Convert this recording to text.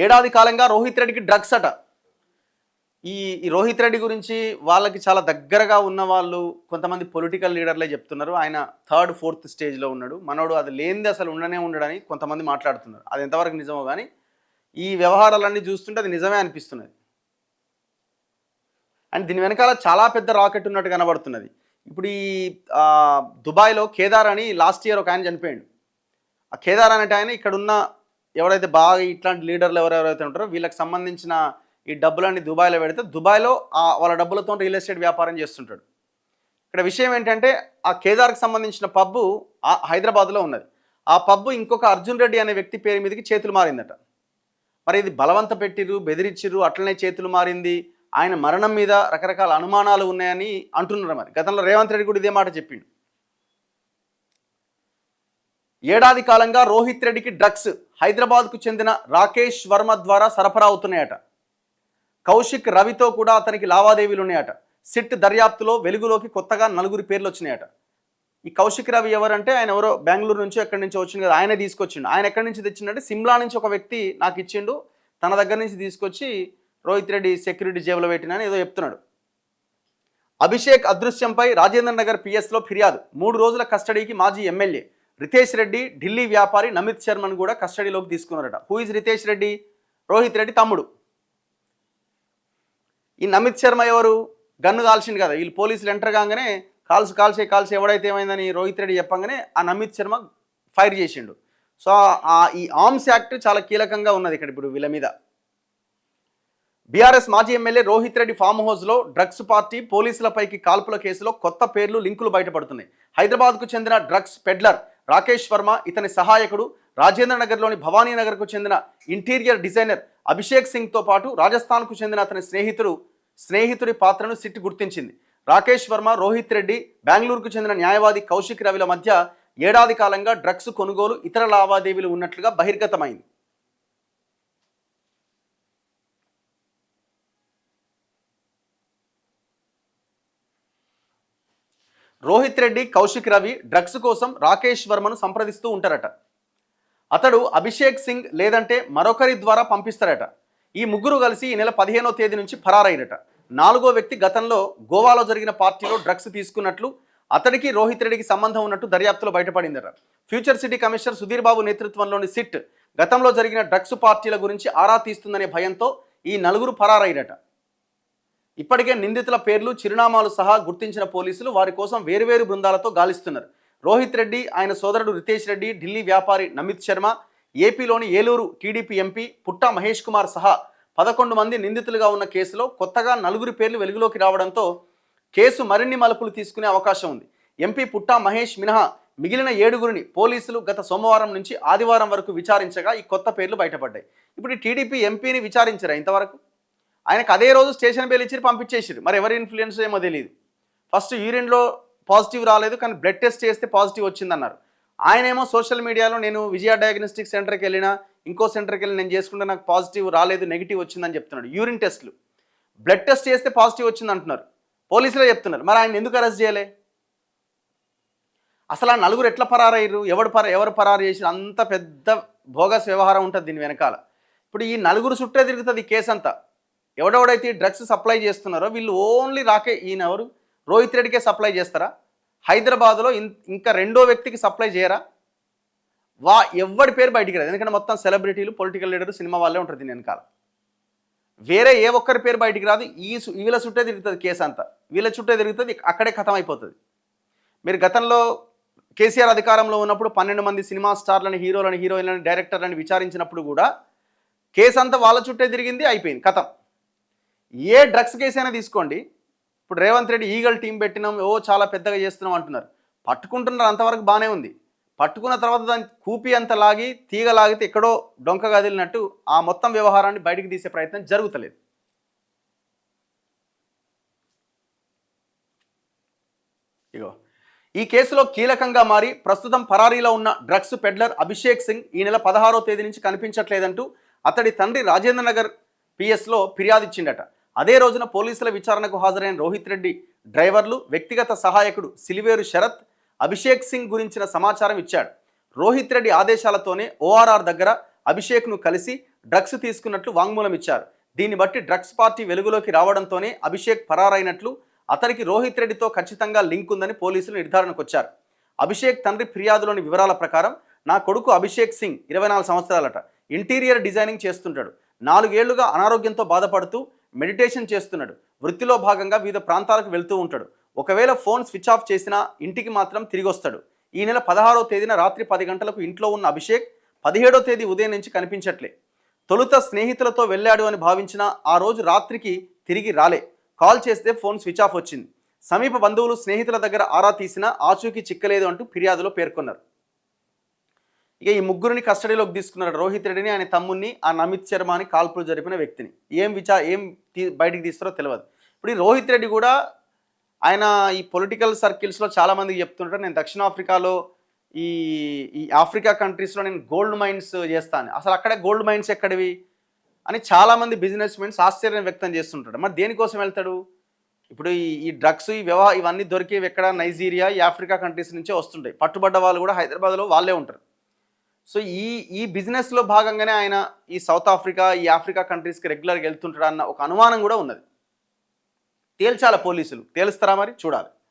ఏడాది కాలంగా రోహిత్ రెడ్డికి డ్రగ్స్ అట. ఈ ఈ రోహిత్ రెడ్డి గురించి వాళ్ళకి చాలా దగ్గరగా ఉన్న వాళ్ళు కొంతమంది పొలిటికల్ లీడర్లే చెప్తున్నారు. ఆయన థర్డ్, ఫోర్త్ స్టేజ్‌లో ఉన్నాడు. మనోడు అది లేనిది అసలు ఉండనే ఉండడని కొంతమంది మాట్లాడుతున్నారు. అది ఎంతవరకు నిజమో గానీ, ఈ వ్యవహారాలన్నీ చూస్తుంటే అది నిజమే అనిపిస్తున్నది. అండ్ దీని వెనకాల చాలా పెద్ద రాకెట్ ఉన్నట్టు కనబడుతున్నది. ఇప్పుడు ఈ దుబాయ్‌లో కేదార్ అని లాస్ట్ ఇయర్ ఒక ఆయన చనిపోయిండు. ఆ కేదార్ అనేటి ఆయన ఇక్కడున్న ఎవరైతే బాగా ఇట్లాంటి లీడర్లు ఎవరెవరైతే ఉంటారో వీళ్ళకి సంబంధించిన ఈ డబ్బులన్నీ దుబాయ్లో పెడితే దుబాయ్లో వాళ్ళ డబ్బులతో రియల్ ఎస్టేట్ వ్యాపారం చేస్తుంటాడు. ఇక్కడ విషయం ఏంటంటే ఆ కేదార్కి సంబంధించిన పబ్బు హైదరాబాద్లో ఉన్నది. ఆ పబ్బు ఇంకొక అర్జున్ రెడ్డి అనే వ్యక్తి పేరు మీదకి చేతులు మారిందట. మరి ఇది బలవంత పెట్టిర్రు, బెదిరించిర్రు, అట్లనే చేతులు మారింది, ఆయన మరణం మీద రకరకాల అనుమానాలు ఉన్నాయని అంటున్నారు. మరి గతంలో రేవంత్ రెడ్డి కూడా ఇదే మాట చెప్పిండు. ఏడాది కాలంగా రోహిత్ రెడ్డికి డ్రగ్స్ హైదరాబాద్కు చెందిన రాకేష్ వర్మ ద్వారా సరఫరా అవుతున్నాయట. కౌశిక్ రవితో కూడా అతనికి లావాదేవీలు ఉన్నాయట. సిట్ దర్యాప్తులో వెలుగులోకి కొత్తగా 4 పేర్లు వచ్చినాయట. ఈ కౌశిక్ రవి ఎవరంటే ఆయన ఎవరో బెంగళూరు నుంచి ఎక్కడి నుంచో వచ్చింది కదా, ఆయనే తీసుకొచ్చిండు. ఆయన ఎక్కడి నుంచి తెచ్చిండంటే సిమ్లా నుంచి ఒక వ్యక్తి నాకు ఇచ్చిండు, తన దగ్గర నుంచి తీసుకొచ్చి రోహిత్ రెడ్డి సెక్యూరిటీ జేబులో పెట్టినని ఏదో చెప్తున్నాడు. అభిషేక్ అదృశ్యంపై రాజేంద్ర నగర్ పిఎస్లో ఫిర్యాదు. 3 రోజుల కస్టడీకి మాజీ ఎమ్మెల్యే రితేష్ రెడ్డి, ఢిల్లీ వ్యాపారి నమిత్ శర్మను కూడా కస్టడీలోకి తీసుకున్నారట. Who is Ritesh Reddy? రోహిత్ రెడ్డి తమ్ముడు. ఈ నమిత్ శర్మ ఎవరు? గన్ను కాల్చిండు కదా, వీళ్ళు పోలీసులు ఎంటర్ కాగానే కాల్చి ఎవడైతే ఏమైందని రోహిత్ రెడ్డి చెప్పంగానే ఆ నమిత్ శర్మ ఫైర్ చేసిండు. సో ఈ ఆర్మ్స్ యాక్ట్ చాలా కీలకంగా ఉన్నది ఇక్కడ ఇప్పుడు వీళ్ళ మీద. బీఆర్ఎస్ మాజీ ఎమ్మెల్యే రోహిత్ రెడ్డి ఫామ్ హౌస్లో డ్రగ్స్ పార్టీ, పోలీసులపైకి కాల్పుల కేసులో కొత్త పేర్లు, లింకులు బయటపడుతున్నాయి. హైదరాబాద్కు చెందిన డ్రగ్స్ పెడ్లర్ రాకేష్ వర్మ, ఇతని సహాయకుడు రాజేంద్ర నగర్లోని భవానీ నగర్కు చెందిన ఇంటీరియర్ డిజైనర్ అభిషేక్ సింగ్తో పాటు రాజస్థాన్కు చెందిన అతని స్నేహితుడి పాత్రను సిట్ గుర్తించింది. రాకేష్ వర్మ, రోహిత్ రెడ్డి, బెంగళూరుకు చెందిన న్యాయవాది కౌశిక్ రవిల మధ్య ఏడాది కాలంగా డ్రగ్స్ కొనుగోలు, ఇతర లావాదేవీలు ఉన్నట్లుగా బహిర్గతమైంది. రోహిత్ రెడ్డి, కౌశిక్ రవి డ్రగ్స్ కోసం రాకేష్ వర్మను సంప్రదిస్తూ ఉంటారట. అతడు అభిషేక్ సింగ్ లేదంటే మరొకరి ద్వారా పంపిస్తారట. ఈ ముగ్గురు కలిసి ఈ నెల 15వ తేదీ నుంచి ఫరారైనట. 4వ వ్యక్తి గతంలో గోవాలో జరిగిన పార్టీలో డ్రగ్స్ తీసుకున్నట్లు, అతడికి రోహిత్ రెడ్డికి సంబంధం ఉన్నట్టు దర్యాప్తులో బయటపడిందట. Future city commissioner Sudheer Babu నేతృత్వంలోని సిట్ గతంలో జరిగిన డ్రగ్స్ పార్టీల గురించి ఆరా తీస్తుందనే భయంతో ఈ 4 ఫరారైనట. ఇప్పటికే నిందితుల పేర్లు, చిరునామాలు సహా గుర్తించిన పోలీసులు వారి కోసం వేరువేరు బృందాలతో గాలిస్తున్నారు. రోహిత్ రెడ్డి, ఆయన సోదరుడు రితేష్ రెడ్డి, ఢిల్లీ వ్యాపారి నమిత్ శర్మ, ఏపీలోని ఏలూరు టీడీపీ ఎంపీ పుట్టా మహేష్ కుమార్ సహా 11 మంది నిందితులుగా ఉన్న కేసులో కొత్తగా 4 పేర్లు వెలుగులోకి రావడంతో కేసు మరిన్ని మలుపులు తీసుకునే అవకాశం ఉంది. ఎంపీ పుట్టా మహేష్ మినహా మిగిలిన 7గురిని పోలీసులు గత సోమవారం నుంచి ఆదివారం వరకు విచారించగా ఈ కొత్త పేర్లు బయటపడ్డాయి. ఇప్పుడు ఈ టీడీపీ ఎంపీని విచారించారా ఇంతవరకు? ఆయనకు అదే రోజు స్టేషన్ బెయిల్ ఇచ్చి పంపించేసారు. మరి ఎవరి ఇన్ఫ్లుయెన్స్ ఏమో తెలియదు. ఫస్ట్ యూరిన్లో పాజిటివ్ రాలేదు, కానీ బ్లడ్ టెస్ట్ చేస్తే పాజిటివ్ వచ్చిందన్నారు. ఆయనేమో సోషల్ మీడియాలో నేను విజయ డయాగ్నోస్టిక్ సెంటర్కి వెళ్ళినా, ఇంకో సెంటర్కి వెళ్ళి నేను చేసుకుంటే నాకు పాజిటివ్ రాలేదు, నెగిటివ్ వచ్చిందని చెప్తున్నాడు. యూరిన్ టెస్ట్లు, బ్లడ్ టెస్ట్ చేస్తే పాజిటివ్ వచ్చింది అంటున్నారు. పోలీసులే చెప్తున్నారు. మరి ఆయన ఎందుకు అరెస్ట్ చేయలే? అసలు ఆ 4 ఎట్లా పరారయ్యారు? ఎవరు పరారు చేసి? అంత పెద్ద భోగస్ వ్యవహారం ఉంటుంది దీని వెనకాల. ఇప్పుడు ఈ 4 చుట్టే తిరుగుతుంది ఈ కేసు అంతా. ఎవడెవడైతే డ్రగ్స్ సప్లై చేస్తున్నారో వీళ్ళు ఓన్లీ ఈయన ఎవరు? రోహిత్ రెడ్డికే సప్లై చేస్తారా? హైదరాబాద్లో ఇంకా 2వ వ్యక్తికి సప్లై చేయరా? ఎవరి పేరు బయటికి రాదు. ఎందుకంటే మొత్తం సెలబ్రిటీలు, పొలిటికల్ లీడర్లు, సినిమా వాళ్ళే ఉంటారు దీని వెనకాల. వేరే ఏ ఒక్కరి పేరు బయటికి రాదు. వీళ్ళ చుట్టే తిరుగుతుంది కేసు అంతా. వీళ్ళ చుట్టే తిరుగుతుంది, అక్కడే ఖతం అయిపోతుంది. మీరు గతంలో కేసీఆర్ అధికారంలో ఉన్నప్పుడు 12 మంది సినిమా స్టార్లని, హీరోయిన్లని, డైరెక్టర్లని విచారించినప్పుడు కూడా కేసు అంతా వాళ్ళ చుట్టే తిరిగింది, అయిపోయింది, ఖతం. ఏ డ్రగ్స్ కేసు అయినా తీసుకోండి. ఇప్పుడు రేవంత్ రెడ్డి ఈగల్ టీం పెట్టినాం, చాలా పెద్దగా చేస్తున్నాం అంటున్నారు. పట్టుకుంటున్నారు, అంతవరకు బాగానే ఉంది. పట్టుకున్న తర్వాత దాన్ని కూపి అంత లాగి, తీగ లాగితే ఎక్కడో డొంక కదిలినట్టు ఆ మొత్తం వ్యవహారాన్ని బయటికి తీసే ప్రయత్నం జరుగుతలేదు. ఇగో ఈ కేసులో కీలకంగా మారి ప్రస్తుతం పరారీలో ఉన్న డ్రగ్స్ పెడ్లర్ అభిషేక్ సింగ్ ఈ నెల 16వ తేదీ నుంచి కనిపించట్లేదంటూ అతడి తండ్రి రాజేంద్ర నగర్ పిఎస్లో ఫిర్యాదు ఇచ్చిండట. అదే రోజున పోలీసుల విచారణకు హాజరైన రోహిత్ రెడ్డి డ్రైవర్లు, వ్యక్తిగత సహాయకుడు సిలివేరు శరత్ అభిషేక్ సింగ్ గురించిన సమాచారం ఇచ్చాడు. రోహిత్ రెడ్డి ఆదేశాలతోనే ఓఆర్ఆర్ దగ్గర అభిషేక్ను కలిసి డ్రగ్స్ తీసుకున్నట్లు వాంగ్మూలం ఇచ్చారు. దీన్ని బట్టి డ్రగ్స్ పార్టీ వెలుగులోకి రావడంతోనే అభిషేక్ పరారైనట్లు, అతనికి రోహిత్ రెడ్డితో ఖచ్చితంగా లింక్ ఉందని పోలీసులు నిర్ధారణకు వచ్చారు. అభిషేక్ తండ్రి ఫిర్యాదులోని వివరాల ప్రకారం, నా కొడుకు అభిషేక్ సింగ్ 24 సంవత్సరాలట, ఇంటీరియర్ డిజైనింగ్ చేస్తుంటాడు. 4 ఏళ్లుగా అనారోగ్యంతో బాధపడుతూ మెడిటేషన్ చేస్తున్నాడు. వృత్తిలో భాగంగా వివిధ ప్రాంతాలకు వెళ్తూ ఉంటాడు. ఒకవేళ ఫోన్ స్విచ్ ఆఫ్ చేసినా ఇంటికి మాత్రం తిరిగి వస్తాడు. ఈ నెల 16వ తేదీన రాత్రి 10 గంటలకు ఇంట్లో ఉన్న అభిషేక్ 17వ తేదీ ఉదయం నుంచి కనిపించట్లే. తొలుత స్నేహితులతో వెళ్ళాడు అని భావించిన ఆ రోజు రాత్రికి తిరిగి రాలే. కాల్ చేస్తే ఫోన్ స్విచ్ ఆఫ్ వచ్చింది. సమీప బంధువులు స్నేహితుల దగ్గర ఆరా తీసినా ఆచూకీ చిక్కలేదు అంటూ ఫిర్యాదులో పేర్కొన్నారు. ఇక ఈ ముగ్గురిని కస్టడీలోకి తీసుకున్నారు. రోహిత్ రెడ్డిని, ఆయన తమ్ముడిని, ఆ నమిత్ శర్మ అని కాల్పులు జరిపిన వ్యక్తిని. ఏం బయటికి తీస్తారో తెలియదు. ఇప్పుడు ఈ రోహిత్ రెడ్డి కూడా ఆయన ఈ పొలిటికల్ సర్కిల్స్లో చాలామందికి చెప్తుంటారు, నేను దక్షిణాఫ్రికాలో ఈ ఈ ఆఫ్రికా కంట్రీస్లో నేను గోల్డ్ మైన్స్ చేస్తాను, అసలు అక్కడే గోల్డ్ మైన్స్ ఎక్కడివి అని చాలామంది బిజినెస్ మెన్స్ ఆశ్చర్యం వ్యక్తం చేస్తుంటాడు. మరి దేనికోసం వెళ్తాడు? ఇప్పుడు ఈ డ్రగ్స్ ఇవన్నీ దొరికేవి ఎక్కడ? నైజీరియా, ఈ ఆఫ్రికా కంట్రీస్ నుంచే వస్తుంటాయి. పట్టుబడ్డ వాళ్ళు కూడా హైదరాబాద్లో వాళ్ళే ఉంటారు. సో ఈ బిజినెస్లో భాగంగానే ఆయన ఈ సౌత్ ఆఫ్రికా, ఈ ఆఫ్రికా కంట్రీస్కి రెగ్యులర్గా వెళ్తుంటాడు అన్న ఒక అనుమానం కూడా ఉన్నది. తేల్చాల పోలీసులు. తేలుస్తారా మరి? చూడాలి.